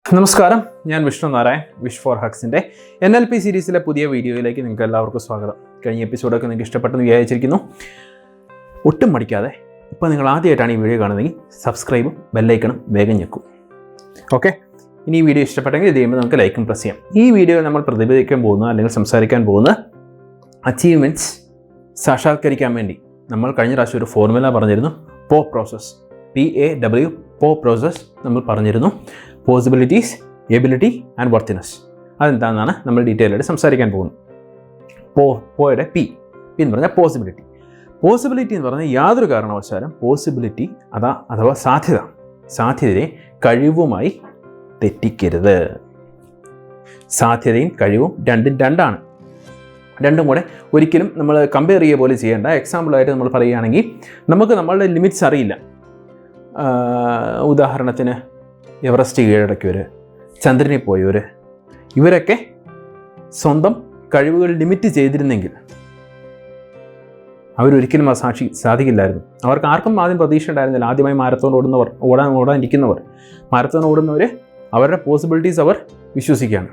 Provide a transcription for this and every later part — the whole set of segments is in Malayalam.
നമസ്കാരം, ഞാൻ വിഷ്ണു നാരായൺ, വിഷ് ഫോർ ഹക്സിൻ്റെ NLP സീരീസിലെ പുതിയ വീഡിയോയിലേക്ക് നിങ്ങൾക്ക് എല്ലാവർക്കും സ്വാഗതം. കഴിഞ്ഞ എപ്പിസോഡൊക്കെ നിങ്ങൾക്ക് ഇഷ്ടപ്പെട്ടെന്ന് വിചാരിച്ചിരിക്കുന്നു. ഒട്ടും മടിക്കാതെ ഇപ്പോൾ നിങ്ങൾ ആദ്യമായിട്ടാണ് ഈ വീഡിയോ കാണുന്നതെങ്കിൽ സബ്സ്ക്രൈബും ബെല്ലൈക്കണും വേഗം ഞെക്കും. ഓക്കെ, ഇനി ഈ വീഡിയോ ഇഷ്ടപ്പെട്ടെങ്കിൽ ഇത് ചെയ്യുമ്പോൾ നമുക്ക് ലൈക്കും പ്രസ് ചെയ്യാം. ഈ വീഡിയോയിൽ നമ്മൾ പ്രതിപാദിക്കാൻ പോകുന്ന അല്ലെങ്കിൽ സംസാരിക്കാൻ പോകുന്ന അച്ചീവ്മെൻറ്റ്സ് സാക്ഷാത്കരിക്കാൻ വേണ്ടി നമ്മൾ കഴിഞ്ഞ പ്രാവശ്യം ഒരു ഫോർമുല പറഞ്ഞിരുന്നു. PAW process, PAW PAW process നമ്മൾ പറഞ്ഞിരുന്നു. Possibilities, ability and worthiness. അതെന്താണെന്നാണ് നമ്മൾ ഡീറ്റെയിൽ ആയിട്ട് സംസാരിക്കാൻ പോകുന്നത്. പോയുടെ പി എന്ന് പറഞ്ഞാൽ പോസിബിലിറ്റി. പോസിബിലിറ്റി എന്ന് പറഞ്ഞാൽ യാതൊരു കാരണവശാലും പോസിബിലിറ്റി അഥവാ സാധ്യതയെ കഴിവുമായി തെറ്റിക്കരുത്. സാധ്യതയും കഴിവും രണ്ടാണ്. രണ്ടും കൂടെ ഒരിക്കലും നമ്മൾ കമ്പയർ ചെയ്യുക പോലെ ചെയ്യേണ്ട. എക്സാമ്പിളായിട്ട് നമ്മൾ പറയുകയാണെങ്കിൽ നമുക്ക് നമ്മളുടെ ലിമിറ്റ്സ് അറിയില്ല. ഉദാഹരണത്തിന് എവറസ്റ്റ് കീഴടക്കിയവർ, ചന്ദ്രനിൽ പോയവർ, ഇവരൊക്കെ സ്വന്തം കഴിവുകൾ ലിമിറ്റ് ചെയ്തിരുന്നെങ്കിൽ അവരൊരിക്കലും അത് സാധിക്കില്ലായിരുന്നു. അവർക്ക് ആർക്കും ആദ്യം പ്രതീക്ഷ ഉണ്ടായിരുന്നില്ല. ആദ്യമായി മാരത്തോൺ ഓടാനിരിക്കുന്നവർ, മാരത്തോൺ ഓടുന്നവർ അവരുടെ പോസിബിലിറ്റീസ് അവർ വിശ്വസിക്കുകയാണ്.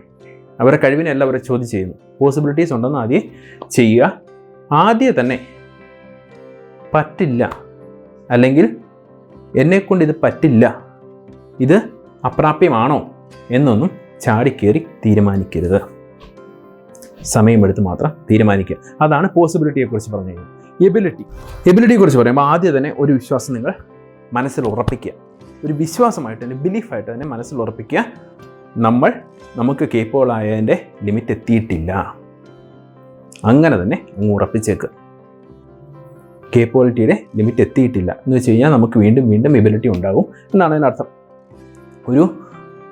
അവരുടെ കഴിവിനെല്ലാം അവരെ ചോദ്യം ചെയ്യുന്നു. പോസിബിലിറ്റീസ് ഉണ്ടെന്ന് ആദ്യം ചെയ്യുക. ആദ്യം തന്നെ പറ്റില്ല, അല്ലെങ്കിൽ എന്നെക്കൊണ്ട് ഇത് പറ്റില്ല, ഇത് അപ്രാപ്യമാണോ എന്നൊന്നും ചാടിക്കേറി തീരുമാനിക്കരുത്. സമയമെടുത്ത് മാത്രം തീരുമാനിക്കുക. അതാണ് പോസിബിലിറ്റിയെക്കുറിച്ച് പറഞ്ഞു കഴിഞ്ഞാൽ. എബിലിറ്റിയെക്കുറിച്ച് പറയുമ്പോൾ ആദ്യം തന്നെ ഒരു വിശ്വാസം നിങ്ങൾ മനസ്സിൽ ഉറപ്പിക്കുക. ഒരു വിശ്വാസമായിട്ട് തന്നെ, ബിലീഫായിട്ട് തന്നെ മനസ്സിൽ ഉറപ്പിക്കുക. നമുക്ക് കേപ്പബിൾ ആയതിൻ്റെ ലിമിറ്റ് എത്തിയിട്ടില്ല. അങ്ങനെ തന്നെ അങ്ങ് ഉറപ്പിച്ചേക്കുക. കേപ്പബിലിറ്റിയുടെ ലിമിറ്റ് എത്തിയിട്ടില്ല എന്ന് വെച്ച് കഴിഞ്ഞാൽ നമുക്ക് വീണ്ടും എബിലിറ്റി ഉണ്ടാകും എന്നാണ് അതിനർത്ഥം. ഒരു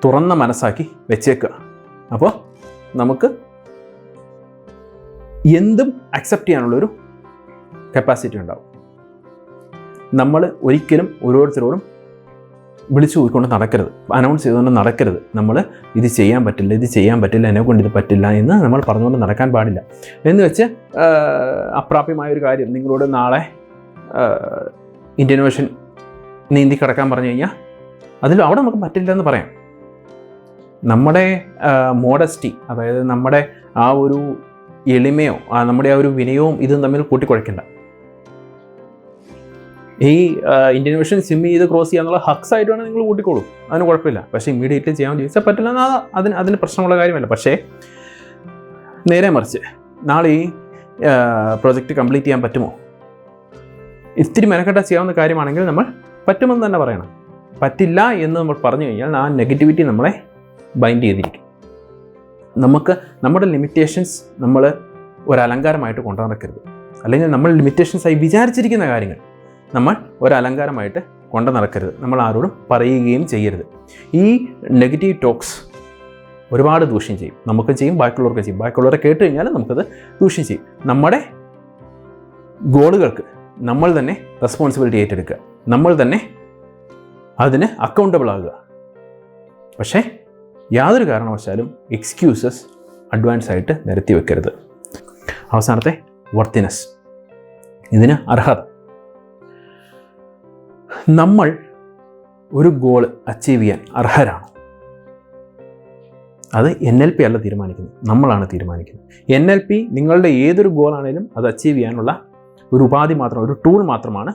തുറന്ന മനസ്സാക്കി വെച്ചേക്കുക. അപ്പോൾ നമുക്ക് എന്തും അക്സെപ്റ്റ് ചെയ്യാനുള്ളൊരു കപ്പാസിറ്റി ഉണ്ടാവും. നമ്മൾ ഒരിക്കലും ഓരോരുത്തരോടും വിളിച്ചു പോയിക്കൊണ്ട് നടക്കരുത്, അനൗൺസ് ചെയ്തുകൊണ്ട് നടക്കരുത്. നമ്മൾ ഇത് ചെയ്യാൻ പറ്റില്ല, എന്നെക്കൊണ്ട് ഇത് പറ്റില്ല എന്ന് നമ്മൾ പറഞ്ഞുകൊണ്ട് നടക്കാൻ പാടില്ല. എന്ന് വെച്ച് അപ്രാപ്യമായൊരു കാര്യം നിങ്ങളോട് നാളെ ഇന്ത്യൻ ഓഷൻ നീന്തി കിടക്കാൻ പറഞ്ഞു കഴിഞ്ഞാൽ അവിടെ നമുക്ക് പറ്റില്ല എന്ന് പറയാം. നമ്മുടെ മോഡസ്റ്റി, അതായത് നമ്മുടെ ആ ഒരു എളിമയോ നമ്മുടെ ആ ഒരു വിനയവും ഇതും തമ്മിൽ കൂട്ടിക്കുഴയ്ക്കണ്ട. ഈ ഇന്ത്യൻ ഓഷൻ സ്വിം ചെയ്ത് ക്രോസ് ചെയ്യാന്നുള്ള ഹക്സ് ആയിട്ട് വേണം നിങ്ങൾ കൂട്ടിക്കോളൂ, അതിന് കുഴപ്പമില്ല. പക്ഷേ ഇമ്മീഡിയറ്റ്ലി ചെയ്യാൻ ചോദിച്ചാൽ പറ്റില്ല എന്നാൽ അതിന് പ്രശ്നമുള്ള കാര്യമല്ല. പക്ഷേ നേരെ മറിച്ച് നാളെ ഈ പ്രോജക്റ്റ് കംപ്ലീറ്റ് ചെയ്യാൻ പറ്റുമോ, ഇത്തിരി മെനക്കെട്ട ചെയ്യാവുന്ന കാര്യമാണെങ്കിൽ നമ്മൾ പറ്റുമെന്ന് തന്നെ പറയണം. പറ്റില്ല എന്ന് നമ്മൾ പറഞ്ഞു കഴിഞ്ഞാൽ ആ നെഗറ്റിവിറ്റി നമ്മളെ ബൈൻഡ് ചെയ്തിരിക്കും. നമ്മുടെ ലിമിറ്റേഷൻസ് നമ്മൾ ഒരലങ്കാരമായിട്ട് കൊണ്ടു നടക്കരുത്. അല്ലെങ്കിൽ നമ്മൾ ലിമിറ്റേഷൻസായി വിചാരിച്ചിരിക്കുന്ന കാര്യങ്ങൾ നമ്മൾ ഒരലങ്കാരമായിട്ട് കൊണ്ടു നടക്കരുത്. നമ്മൾ ആരോടും പറയുകയും ചെയ്യരുത്. ഈ നെഗറ്റീവ് ടോക്സ് ഒരുപാട് ദൂഷ്യം ചെയ്യും. നമുക്ക് ചെയ്യും, ബാക്കിയുള്ളവർക്ക് ചെയ്യും. ബാക്കിയുള്ളവരെ കേട്ട് കഴിഞ്ഞാൽ നമുക്കത് ദൂഷ്യം ചെയ്യും. നമ്മുടെ ഗോളുകൾക്ക് നമ്മൾ തന്നെ റെസ്പോൺസിബിലിറ്റി ഏറ്റെടുക്കുക. നമ്മൾ തന്നെ അതിന് അക്കൗണ്ടബിൾ ആകുക. പക്ഷേ യാതൊരു കാരണവശാലും എക്സ്ക്യൂസസ് അഡ്വാൻസ് ആയിട്ട് നിരത്തി വെക്കരുത്. അവസാനത്തെ വർത്തിനെസ്, ഇതിന് അർഹത. നമ്മൾ ഒരു ഗോൾ അച്ചീവ് ചെയ്യാൻ അർഹരാണോ? അത് NLP അല്ല തീരുമാനിക്കുന്നത്, നമ്മളാണ് തീരുമാനിക്കുന്നത്. NLP നിങ്ങളുടെ ഏതൊരു ഗോളാണേലും അത് അച്ചീവ് ചെയ്യാനുള്ള ഒരു ഉപാധി മാത്രം, ഒരു ടൂൾ മാത്രമാണ്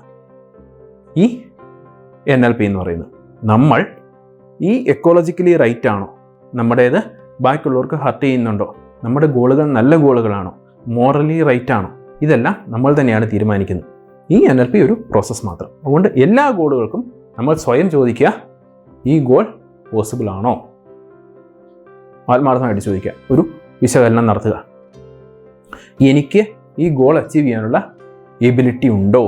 ഈ NLP എന്ന് പറയുന്നത്. നമ്മൾ ഈ എക്കോളജിക്കലി റൈറ്റ് ആണോ, നമ്മുടേത് ബാക്കിയുള്ളവർക്ക് ഹർട്ട് ചെയ്യുന്നുണ്ടോ, നമ്മുടെ ഗോളുകൾ നല്ല ഗോളുകളാണോ, മോറലി റൈറ്റ് ആണോ, ഇതെല്ലാം നമ്മൾ തന്നെയാണ് തീരുമാനിക്കുന്നത്. ഈ NLP ഒരു പ്രോസസ്സ് മാത്രം. അതുകൊണ്ട് എല്ലാ ഗോളുകൾക്കും നമ്മൾ സ്വയം ചോദിക്കുക, ഈ ഗോൾ പോസിബിൾ ആണോ? ആത്മാർത്ഥമായിട്ട് ചോദിക്കുക, ഒരു വിശകലനം നടത്തുക. എനിക്ക് ഈ ഗോൾ അച്ചീവ് ചെയ്യാനുള്ള എബിലിറ്റി ഉണ്ടോ?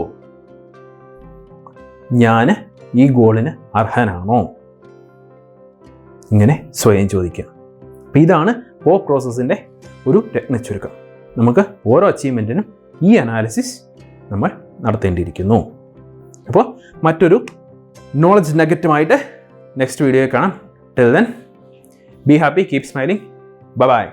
ഞാൻ ഈ ഗോളിന് അർഹനാണോ? ഇങ്ങനെ സ്വയം ചോദിക്കുക. അപ്പോൾ ഇതാണ് PAW പ്രോസസ്സിൻ്റെ ഒരു രത്നച്ചുരുക്കം. നമുക്ക് ഓരോ അച്ചീവ്മെൻറ്റിനും ഈ അനാലിസിസ് നമ്മൾ നടത്തേണ്ടിയിരിക്കുന്നു. അപ്പോൾ മറ്റൊരു നോളജ് നഗറ്റുമായിട്ട് നെക്സ്റ്റ് വീഡിയോയിൽ കാണാം. Till then, be happy, keep smiling, bye bye.